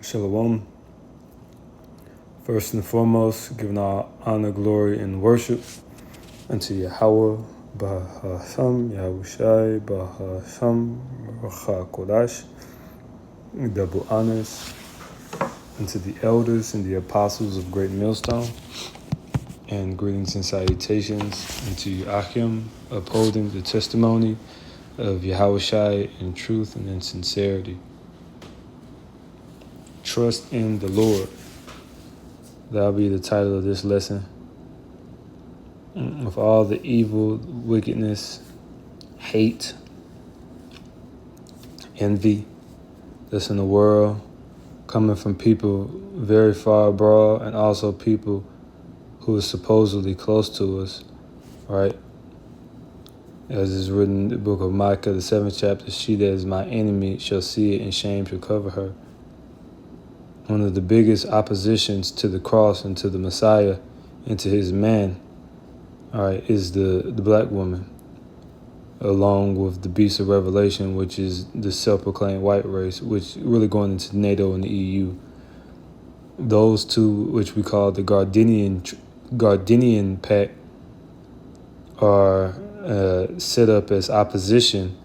Shalom. First and foremost, giving all honor, glory, and worship unto Yahweh, Bahasam, Yahushai, Bahasam, Racha Kodash. Double honors unto the elders and the apostles of Great Millstone, and greetings and salutations unto Achim, upholding the testimony of Yahushai in truth and in sincerity. Trust in the Lord. That'll be the title of this lesson. Of all the evil, wickedness, hate, envy that's in the world, coming from people very far abroad and also people who are supposedly close to us, right? As is written in the book of Micah, the 7th chapter, she that is my enemy shall see it, and shame shall cover her. One of the biggest oppositions to the cross and to the Messiah and to his man, all right, is the black woman, along with the beast of Revelation, which is the self-proclaimed white race, which really going into NATO and the EU. Those two, which we call the Gardinian Pact, are set up as opposition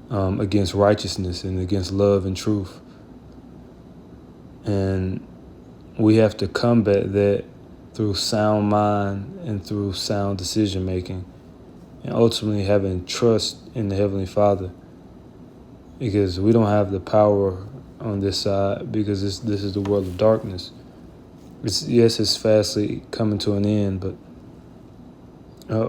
against righteousness and against love and truth. And we have to combat that through sound mind and through sound decision making, and ultimately having trust in the Heavenly Father, because we don't have the power on this side, because this is the world of darkness. It's fastly coming to an end, but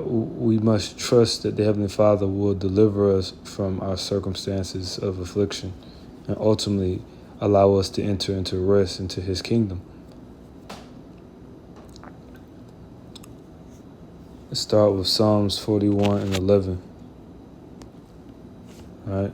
we must trust that the Heavenly Father will deliver us from our circumstances of affliction and ultimately allow us to enter into rest into His kingdom. Let's start with Psalms 41 and 11. All right.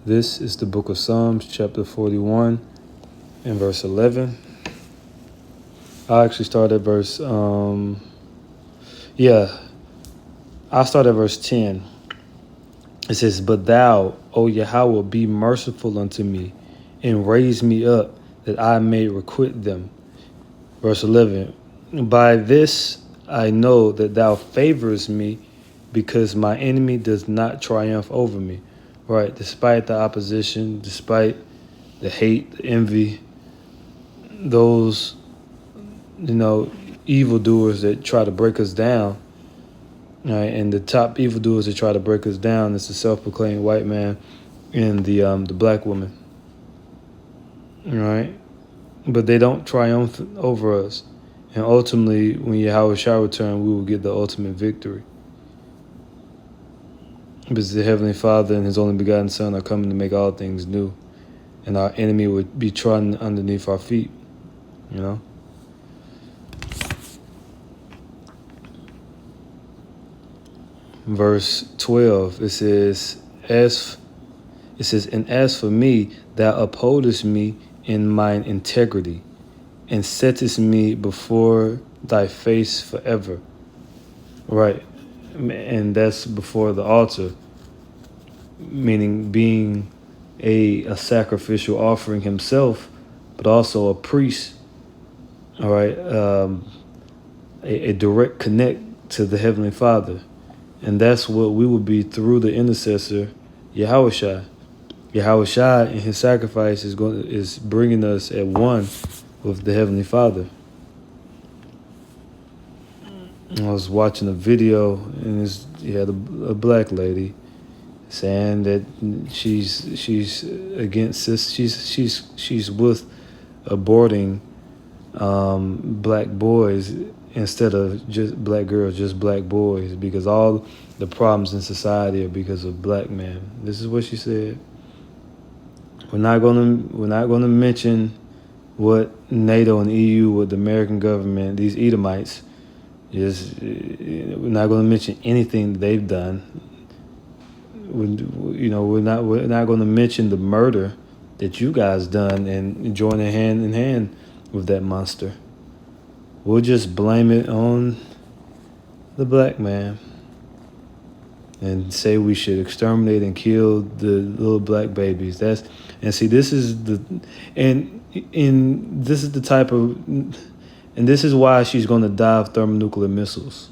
This is the book of Psalms, chapter 41, and verse 11. I'll actually start at verse, I'll start at verse 10. It says, "But thou, O Yahweh, be merciful unto me, and raise me up, that I may requite them." Verse 11, "By this I know that thou favorest me, because my enemy does not triumph over me." Right, despite the opposition, despite the hate, the envy, those, evildoers that try to break us down, right? And the top evildoers that try to break us down is the self-proclaimed white man and the black woman, right? But they don't triumph over us, and ultimately, when Yahweh shall return, we will get the ultimate victory. Because the Heavenly Father and His only begotten Son are coming to make all things new, and our enemy would be trodden underneath our feet, Verse 12, it says, "And as for me, thou upholdest me in mine integrity, and settest me before thy face forever." Right, and that's before the altar, meaning being a sacrificial offering himself, but also a priest, all right, a direct connect to the Heavenly Father. And that's what we will be through the intercessor, Yahushai. Yahushai in His sacrifice is bringing us at one with the Heavenly Father. I was watching a video, and you had a black lady saying that she's against this. She's with aborting black boys instead of just black girls, just black boys, because all the problems in society are because of black men. This is what she said. We're not gonna mention what NATO and EU, what the American government, these Edomites, we're not going to mention anything that they've done. We're not going to mention the murder that you guys done and joining hand in hand with that monster. We'll just blame it on the black man and say we should exterminate and kill the little black babies. This is the type of, and this is why she's going to die of thermonuclear missiles.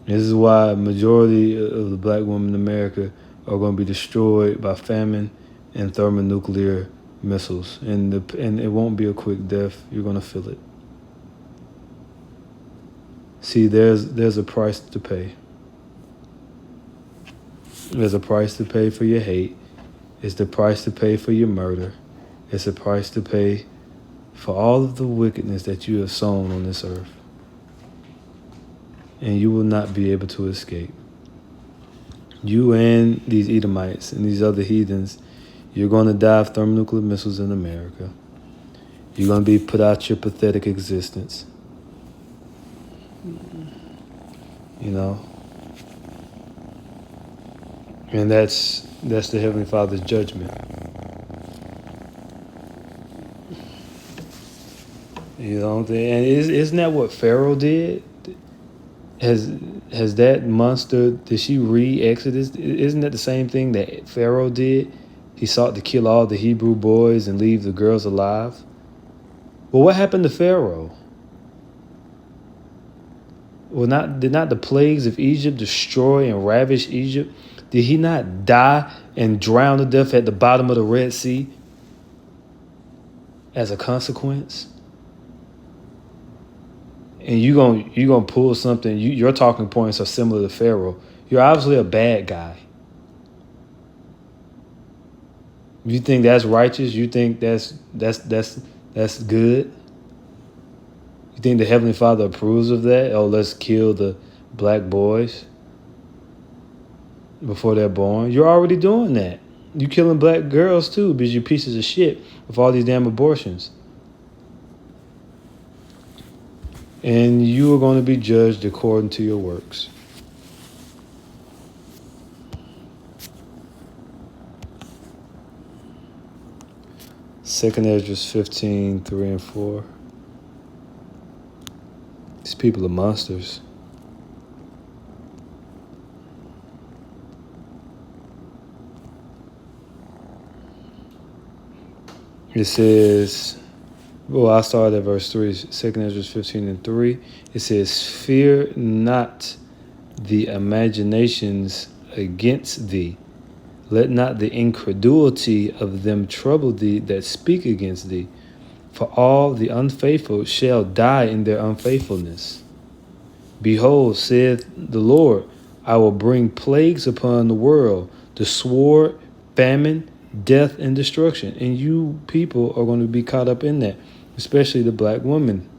This is why a majority of the black women in America are going to be destroyed by famine and thermonuclear missiles. And it won't be a quick death. You're going to feel it. See, there's a price to pay. There's a price to pay for your hate. It's the price to pay for your murder. It's a price to pay for all of the wickedness that you have sown on this earth. And you will not be able to escape. You and these Edomites and these other heathens, you're going to die of thermonuclear missiles in America. You're going to be put out your pathetic existence. You know? And that's the Heavenly Father's judgment. You know, and isn't that what Pharaoh did? Has that monster, did she read Exodus? Isn't that the same thing that Pharaoh did? He sought to kill all the Hebrew boys and leave the girls alive. Well, what happened to Pharaoh? Well, did not the plagues of Egypt destroy and ravish Egypt? Did he not die and drown to death at the bottom of the Red Sea as a consequence? And you're gonna pull something. Your talking points are similar to Pharaoh. You're obviously a bad guy. You think that's righteous? You think that's good? You think the Heavenly Father approves of that? Oh, let's kill the black boys before they're born. You're already doing that. You're killing black girls too because you're pieces of shit with all these damn abortions. And you are going to be judged according to your works. Second Ezra 15, 3 and 4. These people are monsters. It says, well, I started at verse 3, 2 Ezra 15 and 3. It says, fear not the imaginations against thee. Let not the incredulity of them trouble thee that speak against thee. For all the unfaithful shall die in their unfaithfulness. Behold, saith the Lord, I will bring plagues upon the world, the sword, famine, death, and destruction. And you people are going to be caught up in that, especially the black women.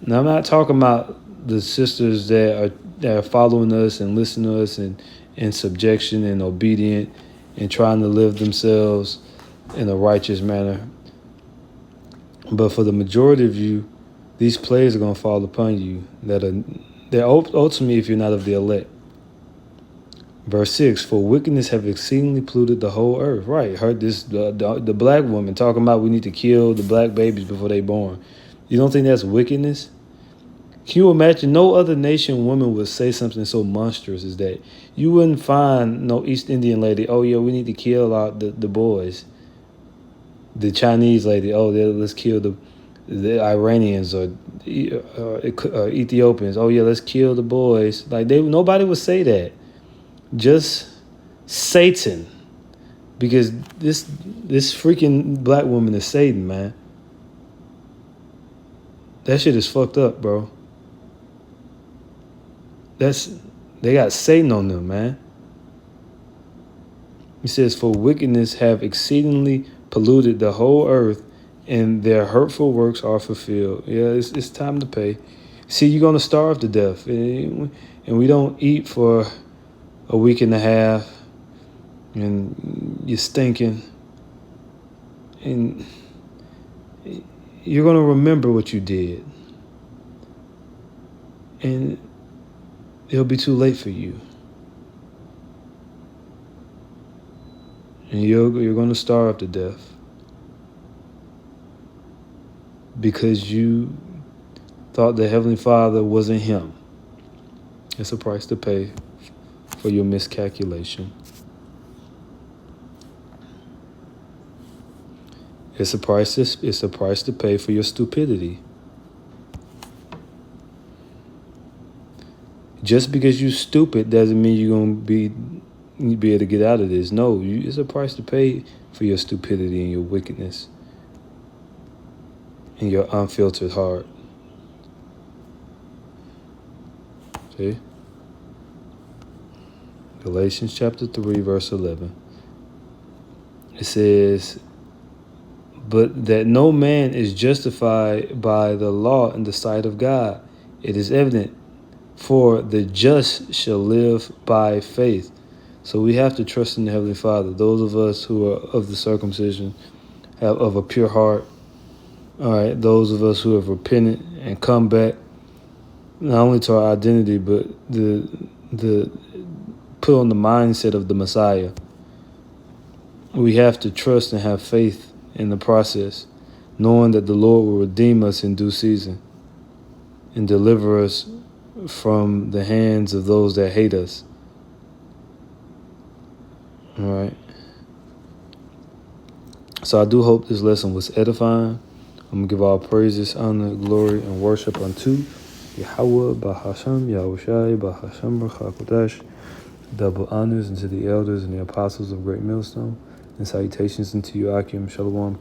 Now, I'm not talking about the sisters that are following us and listening to us and in subjection and obedient and trying to live themselves in a righteous manner. But for the majority of you, these plagues are going to fall upon you they're ultimately if you're not of the elect. Verse 6, for wickedness have exceedingly polluted the whole earth. Right, heard this, the black woman talking about we need to kill the black babies before they born. You don't think that's wickedness? Can you imagine no other nation woman would say something so monstrous as that? You wouldn't find no East Indian lady, oh yeah, we need to kill out the boys. The Chinese lady, oh, let's kill the Iranians or Ethiopians. Oh yeah, let's kill the boys. Like nobody would say that. Just Satan, because this freaking black woman is Satan, man. That shit is fucked up, bro. They got Satan on them, man. He says, for wickedness have exceedingly polluted the whole earth, and their hurtful works are fulfilled. Yeah, it's time to pay. See, you're going to starve to death. And we don't eat for a week and a half, and you're stinking. And you're going to remember what you did. And it'll be too late for you. And you're going to starve to death because you thought the Heavenly Father wasn't Him. It's a price to pay for your miscalculation. It's a price to pay for your stupidity. Just because you're stupid doesn't mean you're going to be able to get out of this. No, it's a price to pay for your stupidity and your wickedness and your unfiltered heart. See? Galatians chapter 3, verse 11. It says, "But that no man is justified by the law in the sight of God. It is evident, for the just shall live by faith." So we have to trust in the Heavenly Father. Those of us who are of the circumcision, have of a pure heart. All right, those of us who have repented and come back, not only to our identity, but the put on the mindset of the Messiah. We have to trust and have faith in the process, knowing that the Lord will redeem us in due season and deliver us from the hands of those that hate us. All right. So I do hope this lesson was edifying. I'm going to give all praises, honor, glory, and worship unto Yahweh, Bahasham, Yahushai, Bahasham, Bachakodesh. Double honors unto the elders and the apostles of Great Millstone, and salutations unto you, Akim, Shalom.